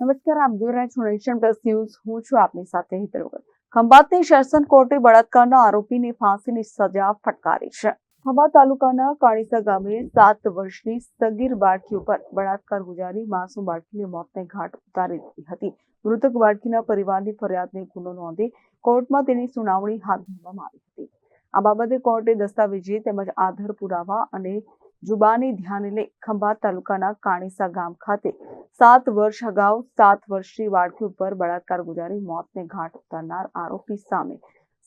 નમસ્કાર, આપ જોઈ રહ્યા છો નેશન પ્લસ ન્યૂઝ. હું છું આપની સાથે હિતલ વગર. ખંભાતની સેશન કોર્ટે બળાત્કારના આરોપીને ફાંસીની સજા ફટકારી છે. ખંભાત તાલુકાના કાણીસા ગામે 7 વર્ષની સગીર બાળકી ઉપર બળાત્કાર ગુજારી માસૂમ બાળકીને મોતને ઘાટ ઉતારી દીધી હતી. મૃતક બાળકીના પરિવારની ફરિયાદને ગુનો નોંધી કોર્ટમાં તેની સુનાવણી હાથ ધરવામાં આવી હતી. આ બાબતે કોર્ટે દસ્તાવેજી તેમજ આધાર પુરાવા અને જુબાની ધ્યાને લઈ ખંભાત તાલુકાના કાણીસા ગામ ખાતે 7 વર્ષ અગાઉ 7 વર્ષની બાળકી ઉપર બળાત્કાર ગુજારી મોતને ઘાટ ઉતારનાર આરોપી સામે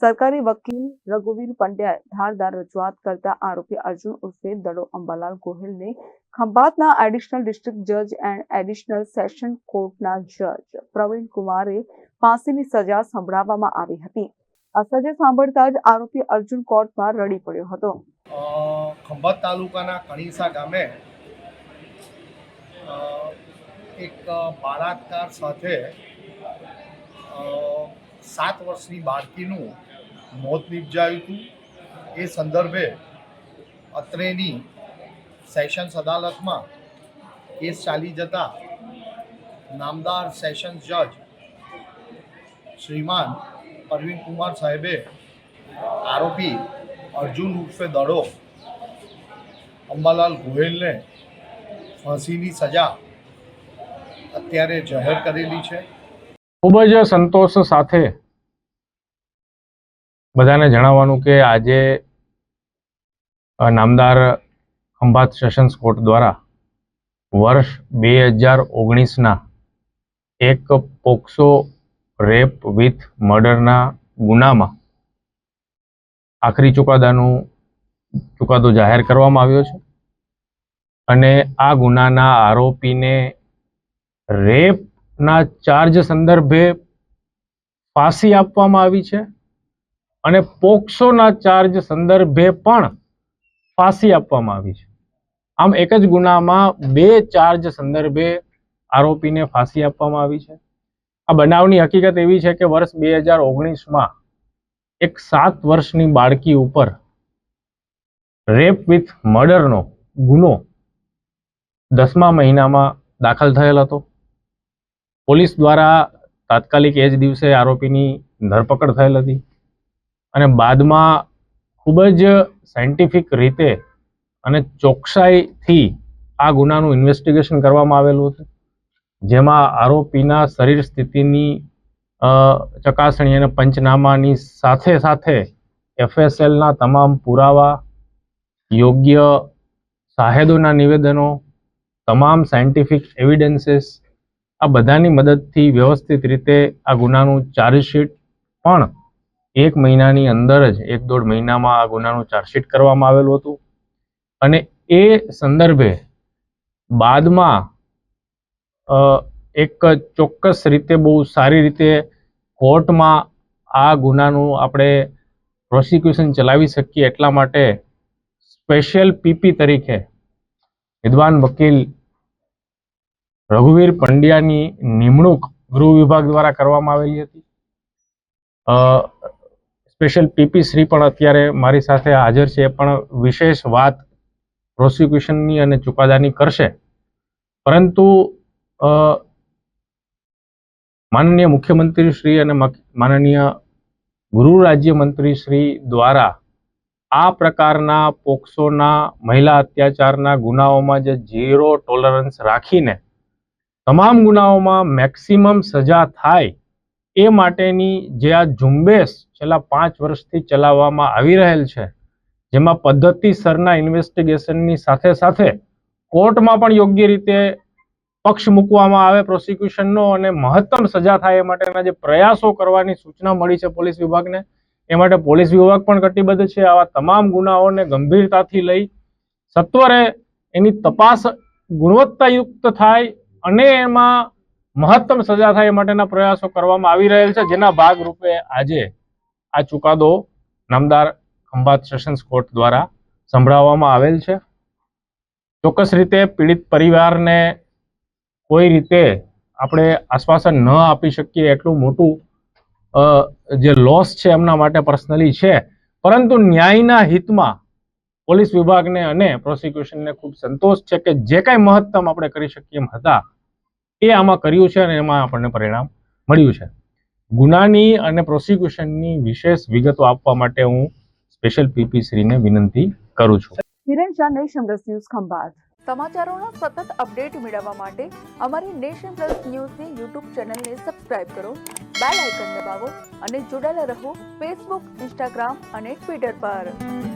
સરકારી વકીલ રઘુવીર પંડ્યાએ ધારદાર રજૂઆત કરતા આરોપી અર્જુન ઉર્ફે દડો અંબાલાલ ગોહિલને ખંભાતના એડિશનલ ડિસ્ટ્રિક્ટ જજ એન્ડ એડિશનલ સેશન કોર્ટના જજ પ્રવીણ કુમારે ફાંસીની સજા સંભળાવવામાં આવી હતી. આ સજા સાંભળતા જ આરોપી અર્જુન કોર્ટમાં રડી પડ્યો હતો. ખંભાત તાલુકાના કણીસા ગામે એક બળાત્કાર સાથે 7 વર્ષની બાળકીનું મોત નિપજાયું હતું. એ સંદર્ભે અત્રેની સેશન્સ અદાલતમાં કેસ ચાલી જતા નામદાર સેશન્સ જજ શ્રીમાન પ્રવીણ કુમાર સાહેબે આરોપી અર્જુન ઉર્ફે દડો અંબાલાલ ગોહિલને ફાંસીની સજા અત્યારે જાહેર કરેલી છે. ખૂબ જ સંતોષ સાથે બધાને જણાવવાનું કે આજે નામદાર ખંભાત સેશન્સ કોર્ટ દ્વારા વર્ષ 2019ના એક પોક્સો રેપ વિથ મર્ડરના ગુનામાં આખરી ચુકાદો જાહેર કરવામાં આવ્યો છે અને આ ગુનાના આરોપીને રેપના ચાર્જ સંદર્ભે ફાંસી આપવામાં આવી છે અને પોક્સોના ચાર્જ સંદર્ભે પણ ફાંસી આપવામાં આવી છે. આમ એક જ ગુનામાં 2 ચાર્જ સંદર્ભે આરોપીને ફાંસી આપવામાં આવી છે. આ બનાવની હકીકત એવી છે કે વર્ષ 2019માં એક 7 વર્ષની બાળકી ઉપર રેપ વિથ મર્ડરનો ગુનો 10મા મહિનામાં દાખલ થયેલ હતો. પોલીસ દ્વારા તાત્કાલિક એ જ દિવસે આરોપીની ધરપકડ થયેલ હતી અને બાદમાં ખૂબ જ સાયન્ટિફિક રીતે અને ચોકસાઈથી આ ગુનાનું ઇન્વેસ્ટિગેશન કરવામાં આવેલું હતું, જેમાં આરોપીના શરીર સ્થિતિની ચકાસણી અને પંચનામાની સાથે સાથે FSLના તમામ પુરાવા, યોગ્ય સાહેદોના નિવેદનો, તમામ સાયન્ટિફિક એવિડન્સીસ, આ બધાની મદદથી વ્યવસ્થિત રીતે આ ગુનાનું ચાર્જશીટ પણ 1 મહિનાની અંદર જ 1-1.5 મહિનામાં આ ગુનાનું ચાર્જશીટ કરવામાં આવેલું હતું અને એ સંદર્ભે બાદમાં એક ચોક્કસ રીતે બહુ સારી રીતે કોર્ટમાં આ ગુનાનું આપણે પ્રોસિક્યુશન ચલાવી શકીએ એટલા માટે સ્પેશિયલ PP તરીકે વિદ્વાન વકીલ રઘુવીર પંડ્યાની નિમણૂક ગૃહ વિભાગ દ્વારા કરવામાં આવેલી હતી. સ્પેશિયલ PP શ્રી પણ અત્યારે મારી સાથે હાજર છે. એ પણ વિશેષ વાત પ્રોસિક્યુશનની અને ચુકાદાની કરશે. પરંતુ માનનીય મુખ્યમંત્રી શ્રી અને માનનીય ગૃહ રાજ્યમંત્રી શ્રી દ્વારા આ પ્રકારના પોક્સોના મહિલા અત્યાચારના ગુનાઓમાં જે 0 ટોલરન્સ રાખીને તમામ ગુનાઓમાં મેક્સિમમ સજા થાય એ માટેની જે આ ઝુંબેશ છેલ્લા 5 વર્ષથી ચલાવવામાં આવી રહેલ છે, જેમાં પદ્ધતિસરના ઇન્વેસ્ટિગેશનની સાથે સાથે કોર્ટમાં પણ યોગ્ય રીતે પક્ષ મૂકવામાં આવે પ્રોસિક્યુશનનો અને મહત્તમ સજા થાય એ માટેના જે પ્રયાસો કરવાની સૂચના મળી છે પોલીસ વિભાગને, એ માટે પોલીસ વિભાગ પણ કટિબદ્ધ છે. આવા તમામ ગુનાઓને ગંભીરતાથી લઈ સત્વરે એની તપાસ ગુણવત્તાયુક્ત થાય અને એમાં મહત્તમ સજા થાય એ માટેના પ્રયાસો કરવામાં આવી રહેલ છે, જેના ભાગરૂપે આજે આ ચુકાદો નામદાર ખંભાત સેશન્સ કોર્ટ દ્વારા સંભળાવવામાં આવેલ છે. ચોક્કસ રીતે પીડિત પરિવારને કોઈ રીતે આપણે આશ્વાસન ન આપી શકીએ એટલું મોટું જે લોસ છે એમના માટે પર્સનલી છે, પરંતુ ન્યાયના હિતમાં પોલીસ વિભાગને અને પ્રોસિક્યુશનને ખૂબ સંતોષ છે કે જે કાંઈ મહત્તમ આપણે કરી શકીએ એમ હતા એ આમાં કર્યું છે અને એમાં આપણને પરિણામ મળ્યું છે. ગુનાની અને પ્રોસિક્યુશનની વિશેષ વિગતો આપવા માટે હું સ્પેશિયલ પીપી શ્રીને વિનંતી કરું છું. Hiren Shah, Nation Plus News, Khambhat. સમાચારોના સતત અપડેટ મેળવવા માટે અમારી નેશન પ્લસ ન્યૂઝની યુટ્યુબ ચેનલને સબસ્ક્રાઇબ કરો, બેલ આઇકન દબાવો અને જોડાયેલા રહો ફેસબુક, ઇન્સ્ટાગ્રામ અને ટ્વિટર પર.